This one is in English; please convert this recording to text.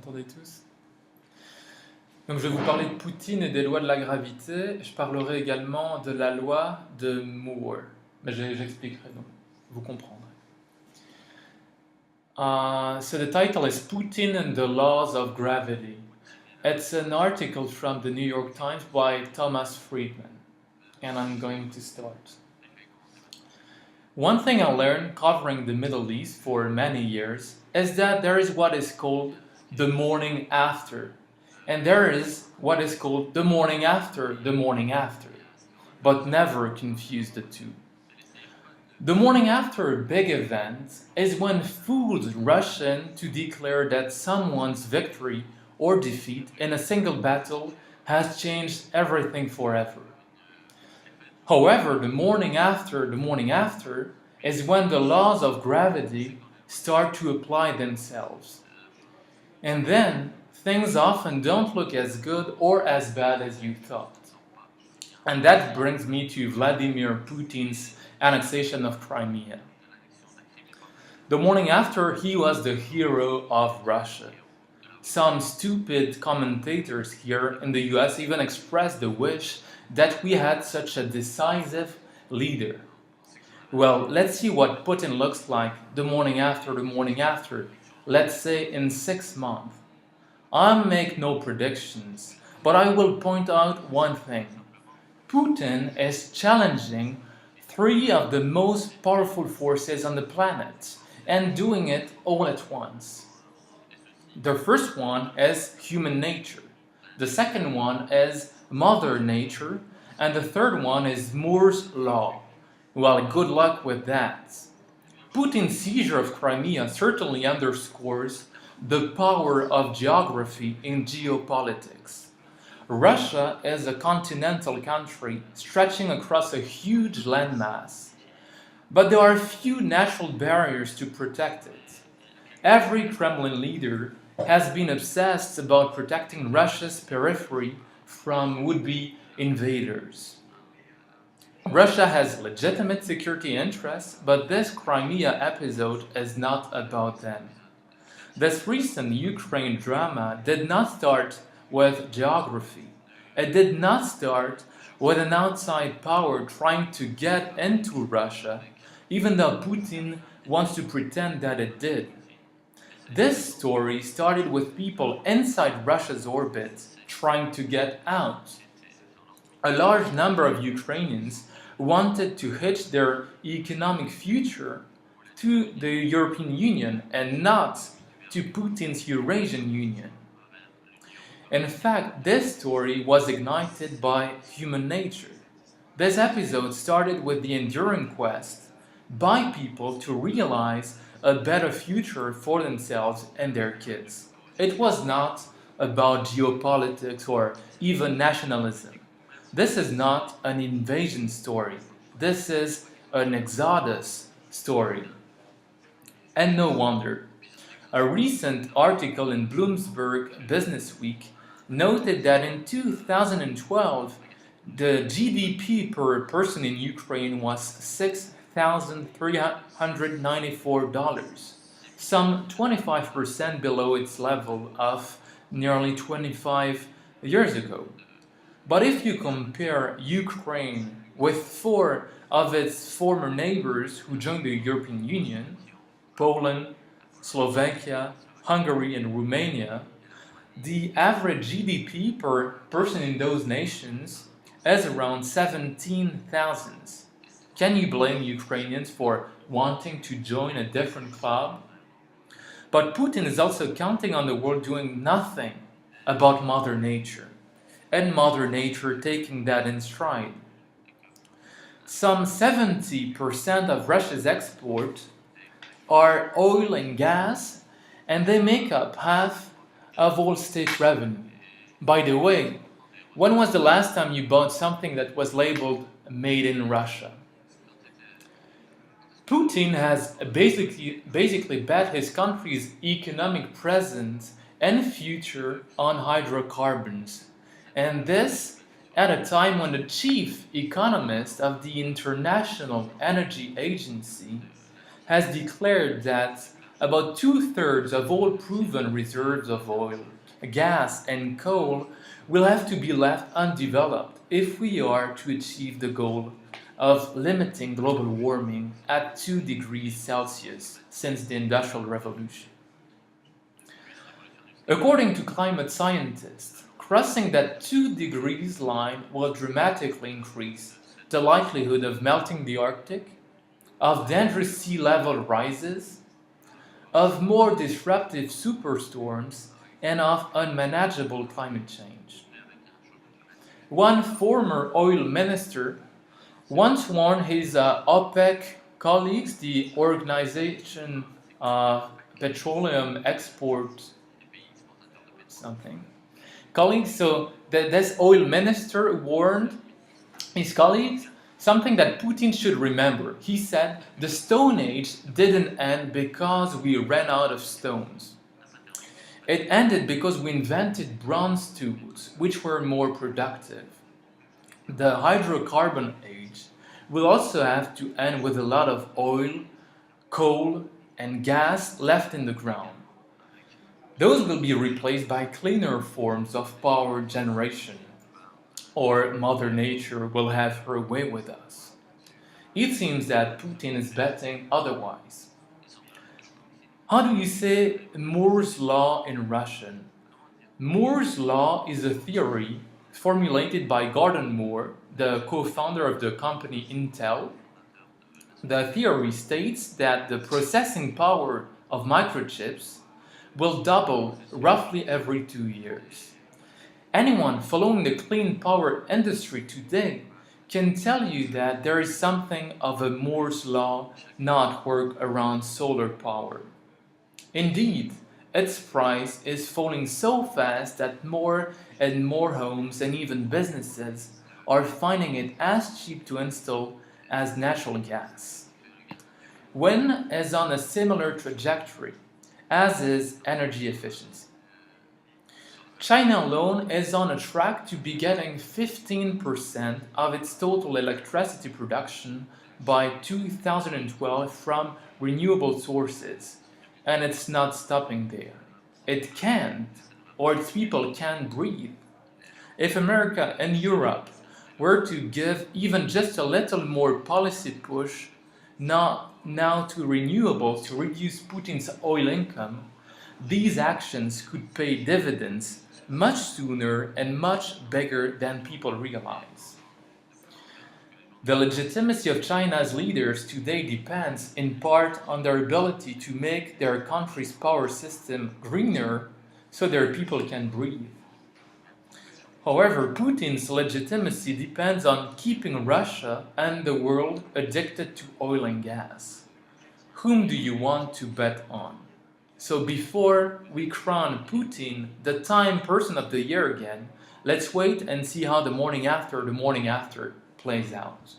m'entendez tous? Donc je vais vous parler de Poutine et des lois de la gravité. Je parlerai également de la loi de Moore. Mais j'expliquerai donc, vous comprendrez. So the title is Putin and the Laws of Gravity. It's an article from the New York Times by Thomas Friedman. And I'm going to start. One thing I learned covering the Middle East for many years is that there is what is called the morning after. And there is what is called the morning after the morning after. But never confuse the two. The morning after a big event is when fools rush in to declare that someone's victory or defeat in a single battle has changed everything forever. However, the morning after is when the laws of gravity start to apply themselves. And then things often don't look as good or as bad as you thought. And that brings me to Vladimir Putin's annexation of Crimea. The morning after, he was the hero of Russia. Some stupid commentators here in the US even expressed the wish that we had such a decisive leader. Well, let's see what Putin looks like the morning after, let's say in 6 months. I'll make no predictions, but I will point out one thing. Putin is challenging 3 of the most powerful forces on the planet and doing it all at once. The first one is human nature. The second one is Mother Nature, and the third one is Moore's Law. Well, good luck with that. Putin's seizure of Crimea certainly underscores the power of geography in geopolitics. Russia is a continental country stretching across a huge landmass, but there are few natural barriers to protect it. Every Kremlin leader has been obsessed about protecting Russia's periphery from would-be invaders. Russia has legitimate security interests, but this Crimea episode is not about them. This recent Ukraine drama did not start with geography. It did not start with an outside power trying to get into Russia, even though Putin wants to pretend that it did. This story started with people inside Russia's orbit trying to get out. A large number of Ukrainians wanted to hitch their economic future to the European Union and not to Putin's Eurasian Union. In fact, this story was ignited by human nature. This episode started with the enduring quest by people to realize a better future for themselves and their kids. It was not about geopolitics or even nationalism. This is not an invasion story. This is an exodus story. And no wonder. A recent article in Bloomberg Businessweek noted that in 2012, the GDP per person in Ukraine was $6,394, some 25% below its level of nearly 25 years ago. But if you compare Ukraine with 4 of its former neighbors who joined the European Union, Poland, Slovakia, Hungary, and Romania, the average GDP per person in those nations is around 17,000. Can you blame Ukrainians for wanting to join a different club? But Putin is also counting on the world doing nothing about Mother Nature, and Mother Nature taking that in stride. Some 70% of Russia's export are oil and gas, and they make up half of all state revenue. By the way, when was the last time you bought something that was labeled made in Russia? Putin has basically bet his country's economic presence and future on hydrocarbons, and this at a time when the chief economist of the International Energy Agency has declared that about 2/3 of all proven reserves of oil, gas, and coal will have to be left undeveloped if we are to achieve the goal of limiting global warming at 2 degrees Celsius since the Industrial Revolution. According to climate scientists, crossing that 2 degrees line will dramatically increase the likelihood of melting the Arctic, of dangerous sea level rises, of more disruptive superstorms, and of unmanageable climate change. One former oil minister once warned his OPEC colleagues, the Organization of Petroleum Export something colleagues, so this oil minister warned his colleagues something that Putin should remember. He said, the Stone Age didn't end because we ran out of stones. It ended because we invented bronze tools, which were more productive. The hydrocarbon age will also have to end with a lot of oil, coal, and gas left in the ground. Those will be replaced by cleaner forms of power generation, or Mother Nature will have her way with us. It seems that Putin is betting otherwise. How do you say Moore's Law in Russian? Moore's Law is a theory formulated by Gordon Moore, the co-founder of the company Intel. The theory states that the processing power of microchips will double roughly every 2 years. Anyone following the clean power industry today can tell you that there is something of a Moore's Law not work around solar power. Indeed, its price is falling so fast that more and more homes and even businesses are finding it as cheap to install as natural gas. Wind is on a similar trajectory, as is energy efficiency. China alone is on a track to be getting 15% of its total electricity production by 2012 from renewable sources, and it's not stopping there. It can't, or its people can't breathe. If America and Europe were to give even just a little more policy push now to renewables to reduce Putin's oil income, these actions could pay dividends much sooner and much bigger than people realize. The legitimacy of China's leaders today depends in part on their ability to make their country's power system greener so their people can breathe. However, Putin's legitimacy depends on keeping Russia and the world addicted to oil and gas. Whom do you want to bet on? So before we crown Putin the Time Person of the Year again, let's wait and see how the morning after plays out.